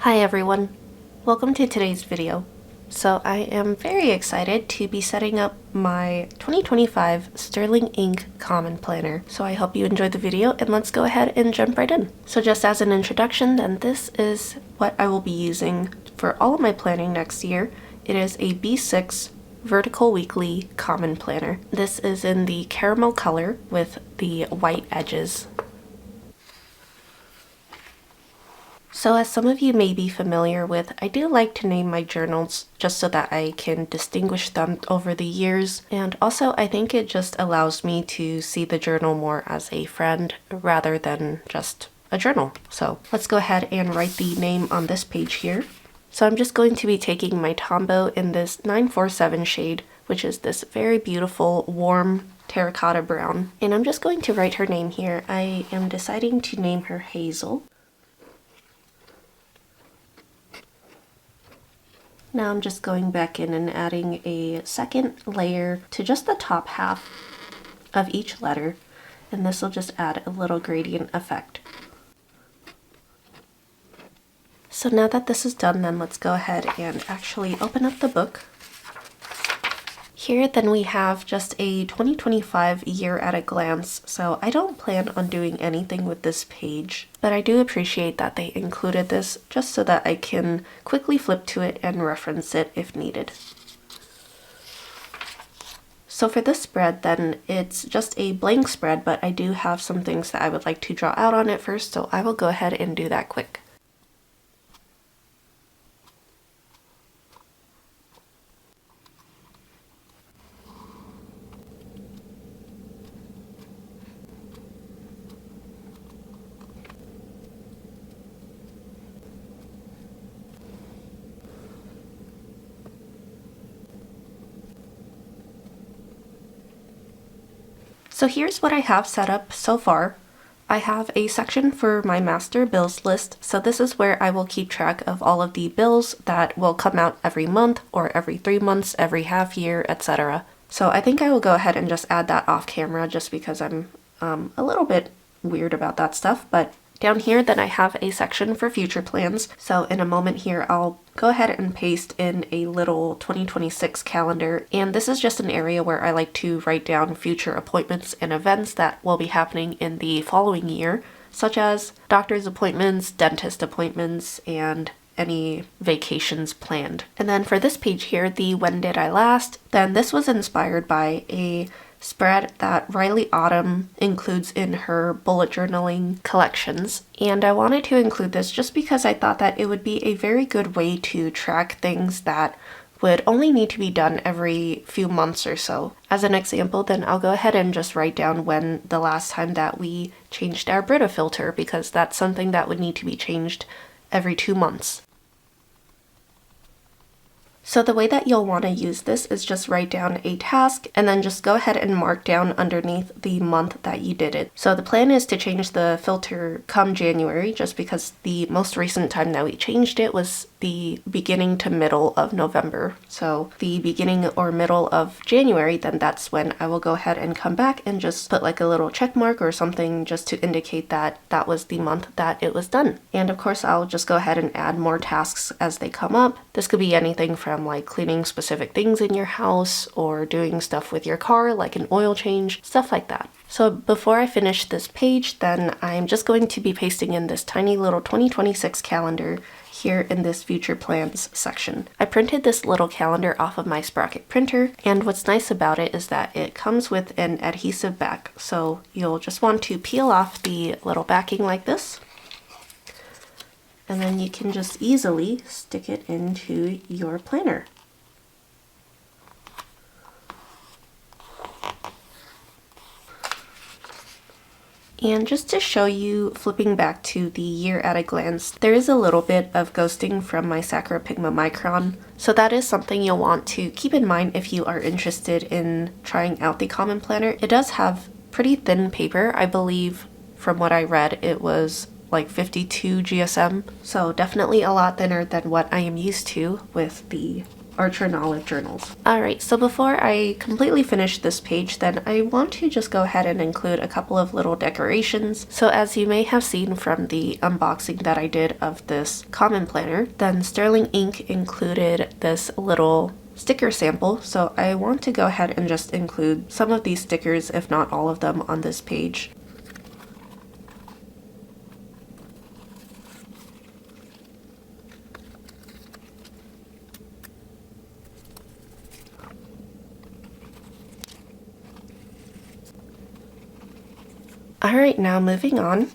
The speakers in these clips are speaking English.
Hi everyone, welcome to today's video. So I am very excited to be setting up my 2025 Sterling Ink Common Planner. So I hope you enjoyed the video and let's go ahead and jump right in. So just as an introduction, then this is what I will be using for all of my planning next year. It is a B6 Vertical Weekly Common Planner. This is in the caramel color with the white edges. So as some of you may be familiar with, I do like to name my journals just so that I can distinguish them over the years, and also I think it just allows me to see the journal more as a friend rather than just a journal. So let's go ahead and write the name on this page here. So I'm just going to be taking my Tombow in this 947 shade, which is this very beautiful warm terracotta brown, and I'm just going to write her name here. I am deciding to name her Hazel. Now I'm just going back in and adding a second layer to just the top half of each letter, and this will just add a little gradient effect. So now that this is done, then let's go ahead and actually open up the book. Here then we have just a 2025 year at a glance, so I don't plan on doing anything with this page, but I do appreciate that they included this just so that I can quickly flip to it and reference it if needed. So for this spread then, it's just a blank spread, but I do have some things that I would like to draw out on it first, so I will go ahead and do that quick. So here's what I have set up so far. I have a section for my master bills list, so this is where I will keep track of all of the bills that will come out every month or every 3 months, every half year, etc. So I think I will go ahead and just add that off camera just because I'm a little bit weird about that stuff, but down here then I have a section for future plans. So in a moment here I'll go ahead and paste in a little 2026 calendar, and this is just an area where I like to write down future appointments and events that will be happening in the following year, such as doctor's appointments, dentist appointments, and any vacations planned. And then for this page here, the when did I last, then this was inspired by a spread that Riley Autumn includes in her bullet journaling collections, and I wanted to include this just because I thought that it would be a very good way to track things that would only need to be done every few months or so. As an example, then I'll go ahead and just write down when the last time that we changed our Brita filter, because that's something that would need to be changed every 2 months. So the way that you'll want to use this is just write down a task and then just go ahead and mark down underneath the month that you did it. So the plan is to change the filter come January, just because the most recent time that we changed it was the beginning to middle of November. So the beginning or middle of January, then that's when I will go ahead and come back and just put like a little check mark or something just to indicate that that was the month that it was done. And of course I'll just go ahead and add more tasks as they come up. This could be anything from like cleaning specific things in your house or doing stuff with your car like an oil change, stuff like that. So before I finish this page, then I'm just going to be pasting in this tiny little 2026 calendar here in this future plans section. I printed this little calendar off of my Sprocket printer, and what's nice about it is that it comes with an adhesive back. So you'll just want to peel off the little backing like this, and then you can just easily stick it into your planner. And just to show you, flipping back to the year at a glance, there is a little bit of ghosting from my Sakura Pigma Micron, so that is something you'll want to keep in mind if you are interested in trying out the Common Planner. It does have pretty thin paper. I believe from what I read it was like 52 GSM, so definitely a lot thinner than what I am used to with the Archer and Olive journals. Alright, so before I completely finish this page, then I want to just go ahead and include a couple of little decorations. So as you may have seen from the unboxing that I did of this common planner, then Sterling Ink included this little sticker sample, so I want to go ahead and just include some of these stickers, if not all of them, on this page. Alright, now moving on.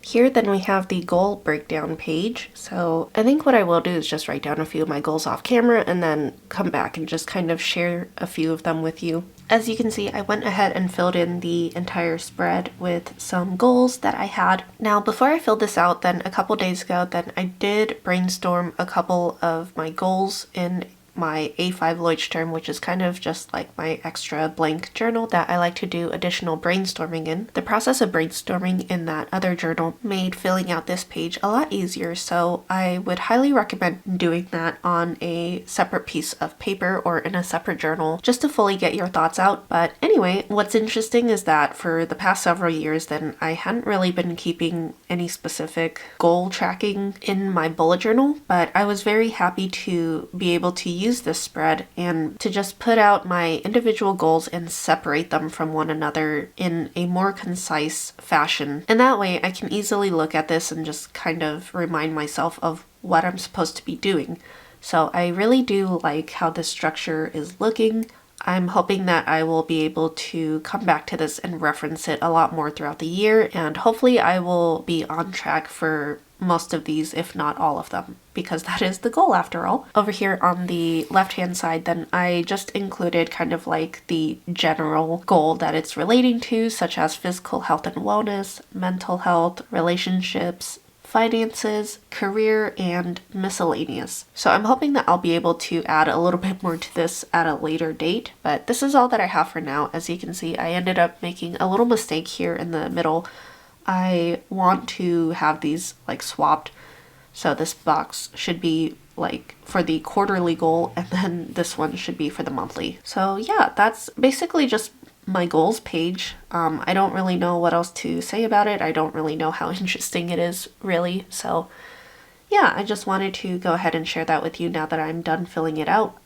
Here then we have the goal breakdown page. So I think what I will do is just write down a few of my goals off camera and then come back and just kind of share a few of them with you. As you can see, I went ahead and filled in the entire spread with some goals that I had. Now before I filled this out, then a couple days ago, then I did brainstorm a couple of my goals in my A5 Leuchtturm, which is kind of just like my extra blank journal that I like to do additional brainstorming in. The process of brainstorming in that other journal made filling out this page a lot easier, so I would highly recommend doing that on a separate piece of paper or in a separate journal just to fully get your thoughts out. But anyway, what's interesting is that for the past several years then I hadn't really been keeping any specific goal tracking in my bullet journal, but I was very happy to be able to use this spread and to just put out my individual goals and separate them from one another in a more concise fashion. And that way I can easily look at this and just kind of remind myself of what I'm supposed to be doing. So I really do like how this structure is looking. I'm hoping that I will be able to come back to this and reference it a lot more throughout the year, and hopefully I will be on track for most of these, if not all of them, because that is the goal after all. Over here on the left hand side then I just included kind of like the general goal that it's relating to, such as physical health and wellness, mental health, relationships, finances, career, and miscellaneous. So I'm hoping that I'll be able to add a little bit more to this at a later date, but this is all that I have for now. As you can see, I ended up making a little mistake here in the middle. I want to have these like swapped, so this box should be like for the quarterly goal and then this one should be for the monthly. So yeah, that's basically just my goals page. I don't really know what else to say about it. I don't really know how interesting it is really. So yeah, I just wanted to go ahead and share that with you now that I'm done filling it out.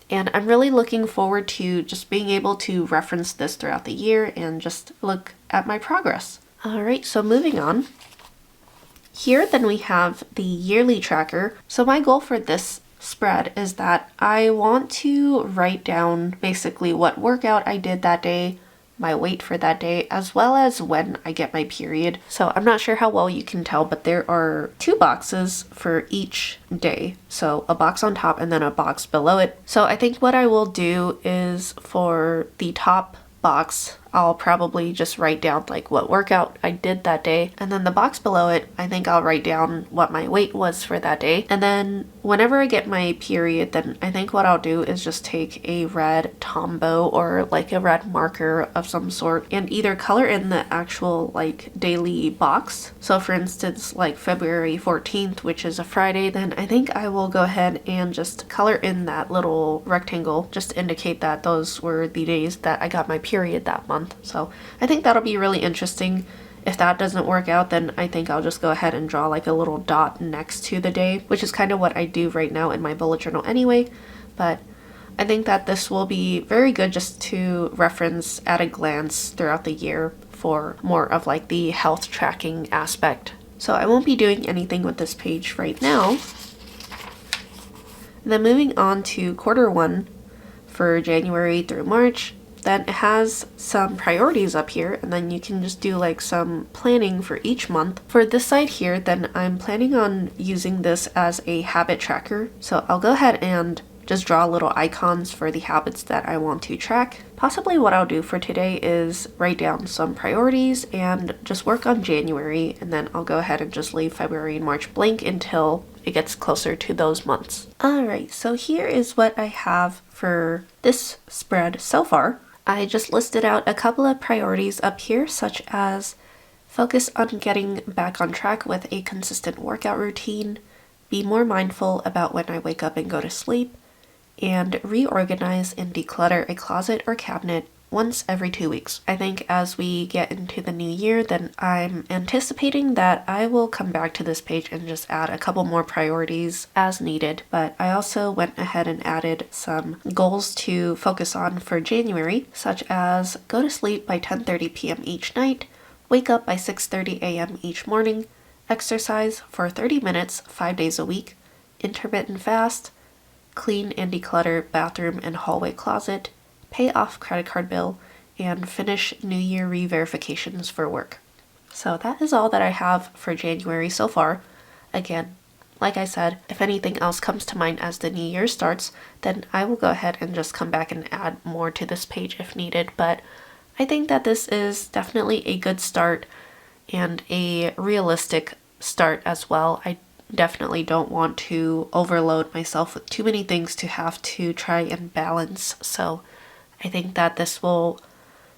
And I'm really looking forward to just being able to reference this throughout the year and just look at my progress. Alright, so moving on. Here then we have the yearly tracker. So my goal for this spread is that I want to write down basically what workout I did that day, my weight for that day, as well as when I get my period. So I'm not sure how well you can tell, but there are 2 boxes for each day. So a box on top and then a box below it. So I think what I will do is for the top box, I'll probably just write down like what workout I did that day, and then the box below it, I think I'll write down what my weight was for that day. And then whenever I get my period, then I think what I'll do is just take a red Tombow or like a red marker of some sort and either color in the actual like daily box. So for instance, like February 14th, which is a Friday, then I think I will go ahead and just color in that little rectangle just to indicate that those were the days that I got my period that month. So I think that'll be really interesting. If that doesn't work out, then I think I'll just go ahead and draw like a little dot next to the day, which is kind of what I do right now in my bullet journal anyway. But I think that this will be very good just to reference at a glance throughout the year for more of like the health tracking aspect. So I won't be doing anything with this page right now. And then moving on to quarter 1 for January through March. Then it has some priorities up here, and then you can just do like some planning for each month. For this side here, then I'm planning on using this as a habit tracker. So I'll go ahead and just draw little icons for the habits that I want to track. Possibly what I'll do for today is write down some priorities and just work on January, and then I'll go ahead and just leave February and March blank until it gets closer to those months. Alright, so here is what I have for this spread so far. I just listed out a couple of priorities up here, such as focus on getting back on track with a consistent workout routine, be more mindful about when I wake up and go to sleep, and reorganize and declutter a closet or cabinet once every 2 weeks. I think as we get into the new year, then I'm anticipating that I will come back to this page and just add a couple more priorities as needed. But I also went ahead and added some goals to focus on for January, such as go to sleep by 10:30 p.m. each night, wake up by 6:30 a.m. each morning, exercise for 30 minutes 5 days a week, intermittent fast, clean and declutter bathroom and hallway closet, pay off credit card bill, and finish New Year re-verifications for work. So that is all that I have for January so far. Again, like I said, if anything else comes to mind as the new year starts, then I will go ahead and just come back and add more to this page if needed. But I think that this is definitely a good start and a realistic start as well. I definitely don't want to overload myself with too many things to have to try and balance. So I think that this will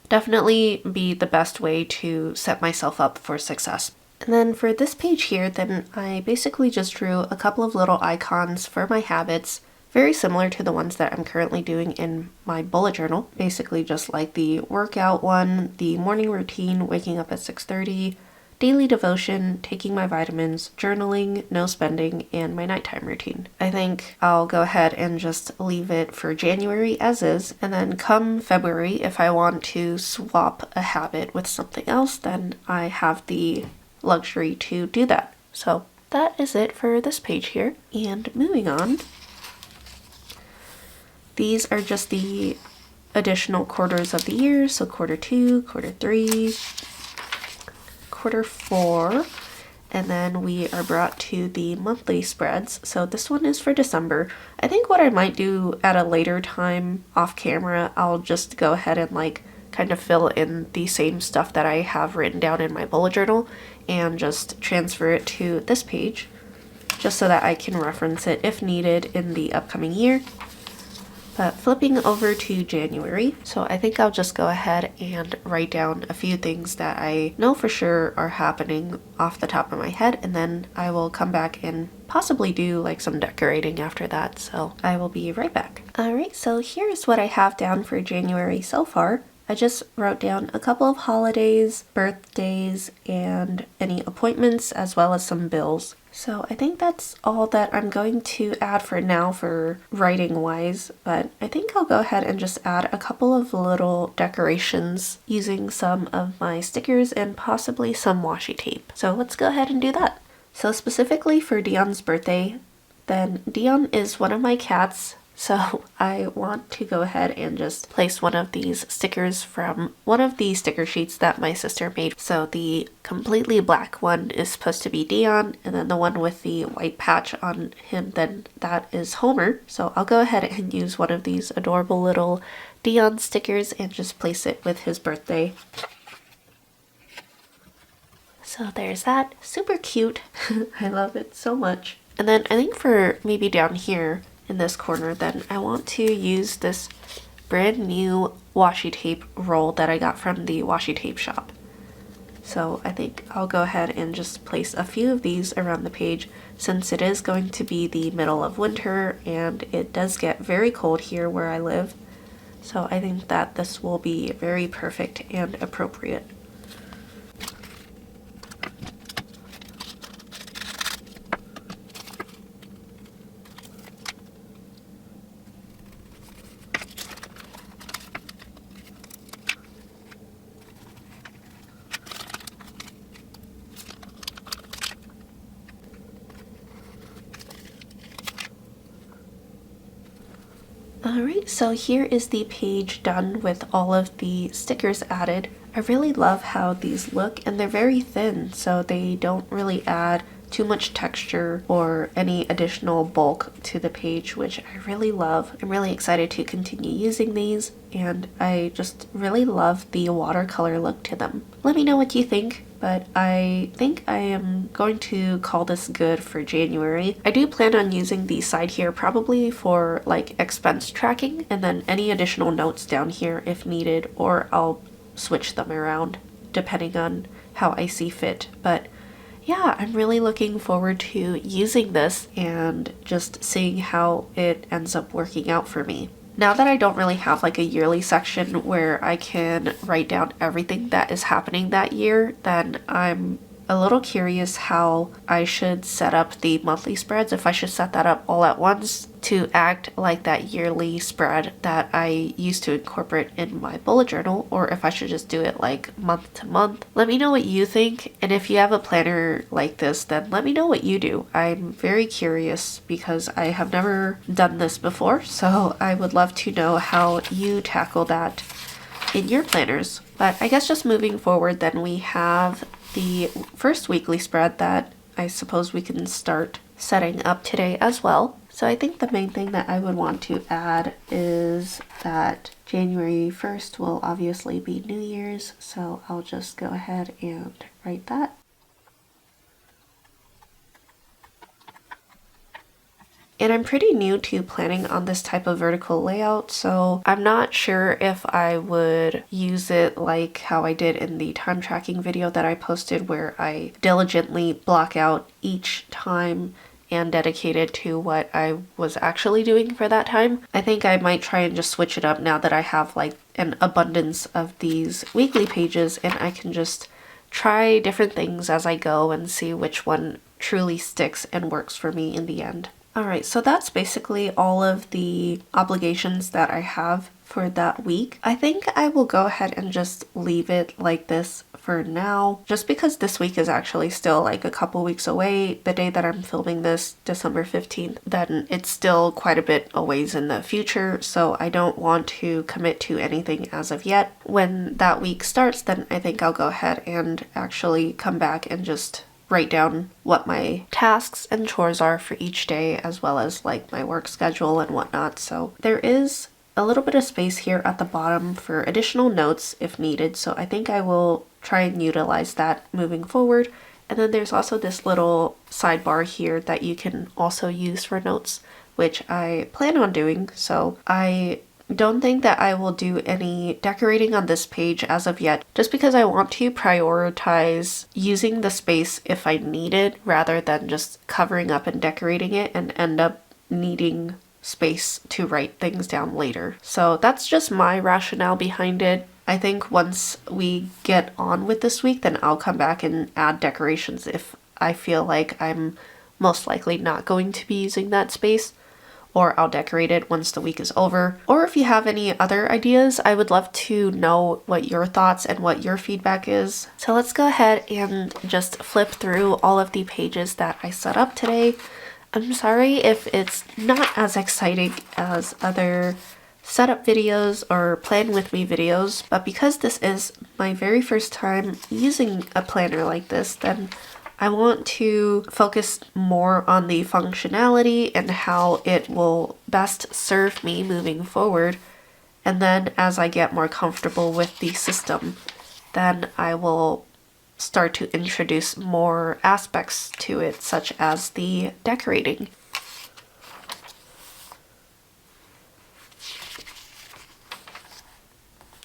definitely be the best way to set myself up for success. And then for this page here, then I basically just drew a couple of little icons for my habits, very similar to the ones that I'm currently doing in my bullet journal. Basically just like the workout one, the morning routine, waking up at 6:30, daily devotion, taking my vitamins, journaling, no spending, and my nighttime routine. I think I'll go ahead and just leave it for January as is, and then come February, if I want to swap a habit with something else, then I have the luxury to do that. So that is it for this page here. And moving on, these are just the additional quarters of the year, so quarter 2, quarter 3, quarter 4, and then we are brought to the monthly spreads. So this one is for December. I think what I might do at a later time off camera, I'll just go ahead and like kind of fill in the same stuff that I have written down in my bullet journal and just transfer it to this page just so that I can reference it if needed in the upcoming year. But flipping over to January, so I think I'll just go ahead and write down a few things that I know for sure are happening off the top of my head, and then I will come back and possibly do like some decorating after that, so I will be right back. Alright, so here's what I have down for January so far. I just wrote down a couple of holidays, birthdays, and any appointments, as well as some bills. So I think that's all that I'm going to add for now for writing wise, but I think I'll go ahead and just add a couple of little decorations using some of my stickers and possibly some washi tape. So let's go ahead and do that. So specifically for Dion's birthday, then Dion is one of my cats. So I want to go ahead and just place one of these stickers from one of the sticker sheets that my sister made. So the completely black one is supposed to be Dion, and then the one with the white patch on him, then that is Homer. So I'll go ahead and use one of these adorable little Dion stickers and just place it with his birthday. So there's that. Super cute. I love it so much. And then I think for maybe down here, in this corner, then I want to use this brand new washi tape roll that I got from the Washi Tape Shop. So I think I'll go ahead and just place a few of these around the page since it is going to be the middle of winter and it does get very cold here where I live. So I think that this will be very perfect and appropriate. Alright, so here is the page done with all of the stickers added. I really love how these look, and they're very thin, so they don't really add too much texture or any additional bulk to the page, which I really love. I'm really excited to continue using these, and I just really love the watercolor look to them. Let me know what you think. But I think I am going to call this good for January. I do plan on using the side here probably for like expense tracking, and then any additional notes down here if needed, or I'll switch them around depending on how I see fit. But yeah, I'm really looking forward to using this and just seeing how it ends up working out for me. Now that I don't really have like a yearly section where I can write down everything that is happening that year, then I'm a little curious how I should set up the monthly spreads, if I should set that up all at once to act like that yearly spread that I used to incorporate in my bullet journal, or if I should just do it like month to month. Let me know what you think, and if you have a planner like this, then let me know what you do. I'm very curious because I have never done this before, so I would love to know how you tackle that in your planners. But I guess just moving forward, then we have the first weekly spread that I suppose we can start setting up today as well. So I think the main thing that I would want to add is that January 1st will obviously be New Year's, so I'll just go ahead and write that. And I'm pretty new to planning on this type of vertical layout, so I'm not sure if I would use it like how I did in the time tracking video that I posted, where I diligently block out each time and dedicate it to what I was actually doing for that time. I think I might try and just switch it up now that I have like an abundance of these weekly pages, and I can just try different things as I go and see which one truly sticks and works for me in the end. Alright, so that's basically all of the obligations that I have for that week. I think I will go ahead and just leave it like this for now, just because this week is actually still like a couple weeks away. The day that I'm filming this, December 15th, then it's still quite a bit a ways in the future, so I don't want to commit to anything as of yet. When that week starts, then I think I'll go ahead and actually come back and just write down what my tasks and chores are for each day, as well as like my work schedule and whatnot. So there is a little bit of space here at the bottom for additional notes if needed, so I think I will try and utilize that moving forward. And then there's also this little sidebar here that you can also use for notes, which I plan on doing. So I don't think that I will do any decorating on this page as of yet, just because I want to prioritize using the space if I need it, rather than just covering up and decorating it and end up needing space to write things down later. So that's just my rationale behind it. I think once we get on with this week, then I'll come back and add decorations if I feel like I'm most likely not going to be using that space, or I'll decorate it once the week is over. Or if you have any other ideas, I would love to know what your thoughts and what your feedback is. So let's go ahead and just flip through all of the pages that I set up today. I'm sorry if it's not as exciting as other setup videos or plan with me videos, but because this is my very first time using a planner like this, then I want to focus more on the functionality and how it will best serve me moving forward. And then as I get more comfortable with the system, then I will start to introduce more aspects to it, such as the decorating.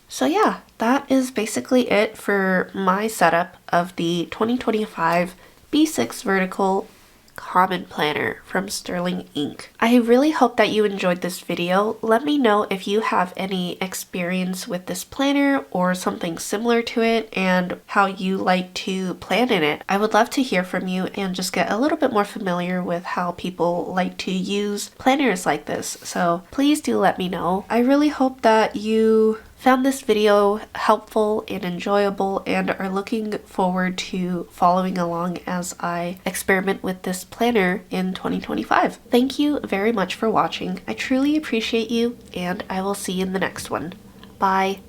So yeah, that is basically it for my setup of the 2025 B6 Vertical Common Planner from Sterling Ink. I really hope that you enjoyed this video. Let me know if you have any experience with this planner or something similar to it and how you like to plan in it. I would love to hear from you and just get a little bit more familiar with how people like to use planners like this. So please do let me know. I really hope that you found this video helpful and enjoyable and are looking forward to following along as I experiment with this planner in 2025. Thank you very much for watching. I truly appreciate you, and I will see you in the next one. Bye.